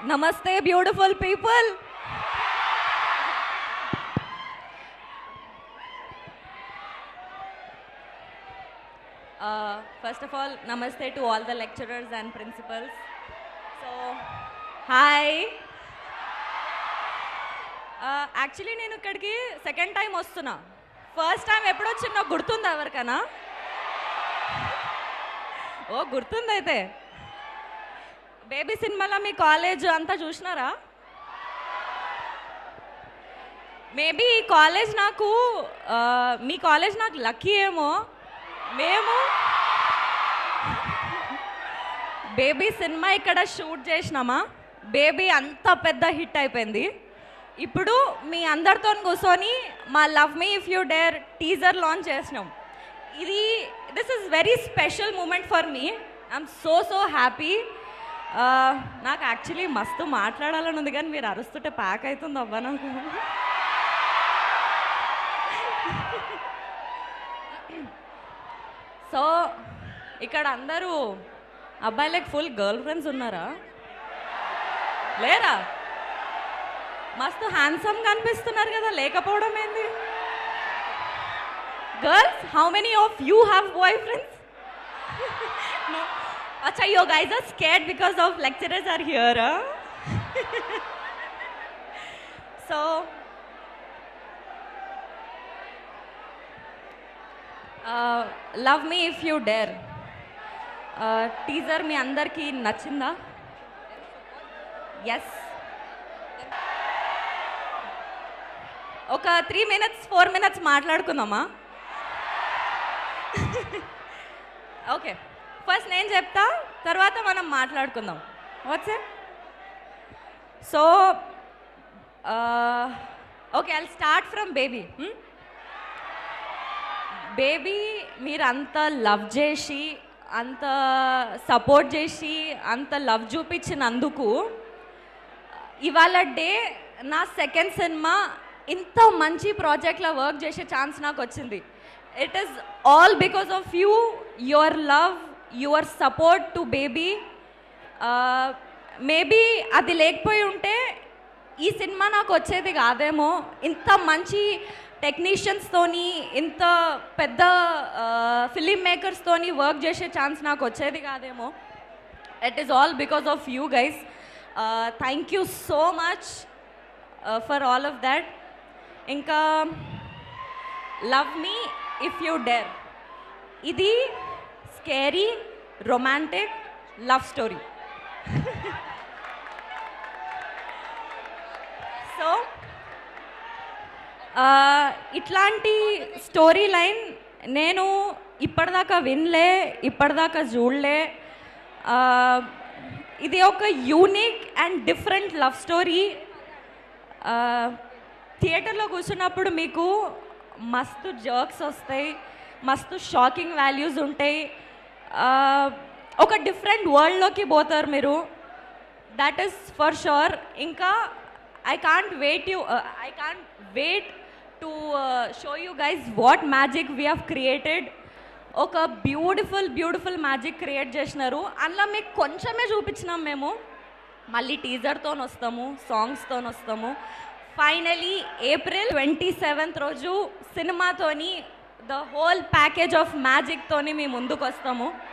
Namaste, beautiful people. First of all, namaste to all the lecturers and principals. So, hi. Actually నేను ఇక్కడికి second time వస్తున్నా. First time ఎప్పుడు వచ్చిందో గుర్తుందా ఎవరికైనా? ఓ గుర్తుంది అయితే. బేబీ సినిమాలో మీ కాలేజ్ అంతా చూసినారా? మేబీ ఈ కాలేజ్ నాకు మీ కాలేజ్ నాకు లక్కీ ఏమో. మేము బేబీ సినిమా ఇక్కడ షూట్ చేసినామా, బేబీ అంత పెద్ద హిట్ అయిపోయింది. ఇప్పుడు మీ అందరితో కూర్చొని మా లవ్ మీ ఇఫ్ యూ డేర్ టీజర్ లాంచ్ చేసినాం. This is very special moment for me. I'm so happy. నాకు యాక్చువల్లీ మస్తు మాట్లాడాలని ఉంది, కానీ మీరు అరుస్తుంటే ప్యాక్ అవుతుంది అవ్వ నాకు. సో ఇక్కడ అందరూ అబ్బాయిలకు ఫుల్ గర్ల్ ఫ్రెండ్స్ ఉన్నారా? లేరా? మస్తు హ్యాండ్సమ్గా అనిపిస్తున్నారు కదా, లేకపోవడం ఏంది? Girls, how many of you have boy friends? అచ్చా, you guys are scared because of lecturers are here. So Love Me If You Dare teaser మీ అందరికీ నచ్చిందా? ఎస్. ఒక 3 minutes 4 minutes మాట్లాడుకుందామా? ఓకే, ఫస్ట్ నేను చెప్తా, తర్వాత మనం మాట్లాడుకుందాం. What's it? So okay, I'll start from Baby. Baby మీరు అంత లవ్ చేసి, అంత సపోర్ట్ చేసి, అంత లవ్ చూపించినందుకు ఇవాళ డే నా సెకండ్ సినిమా ఇంత మంచి ప్రాజెక్ట్లో వర్క్ చేసే ఛాన్స్ నాకు వచ్చింది. It is all because of you, your love, your support to baby. Maybe అది లేకపోయి ఉంటే ఈ సినిమా నాకు వచ్చేది కాదేమో. ఇంత మంచి టెక్నీషియన్స్తోని, ఇంత పెద్ద ఫిలిం మేకర్స్తోని వర్క్ చేసే ఛాన్స్ నాకు వచ్చేది కాదేమో. It is all because of you guys. Thank you so much for all of that. ఇంకా లవ్ మీ ఇఫ్ యూ డేర్, ఇది scary romantic love story. So ఇట్లాంటి స్టోరీ లైన్ నేను ఇప్పటిదాకా వినలే, ఇప్పటిదాకా చూడలే. ఇది ఒక unique and different love story. థియేటర్లో కూర్చున్నప్పుడు మీకు మస్తు జర్క్స్ వస్తాయి, మస్తు షాకింగ్ వాల్యూస్ ఉంటాయి, ఒక డిఫరెంట్ వరల్డ్లోకి పోతారు మీరు. That is for sure. ఇంకా I can't wait to show you guys what magic we have created. ఒక బ్యూటిఫుల్ మ్యాజిక్ క్రియేట్ చేసినారు. అందులో మీకు కొంచెమే చూపించినాం మేము. మళ్ళీ టీజర్తో వస్తాము, సాంగ్స్తో వస్తాము. ఫైనలీ April 27th రోజు సినిమాతోని ద హోల్ ప్యాకేజ్ ఆఫ్ మ్యాజిక్తోని మీ ముందుకు వస్తాము.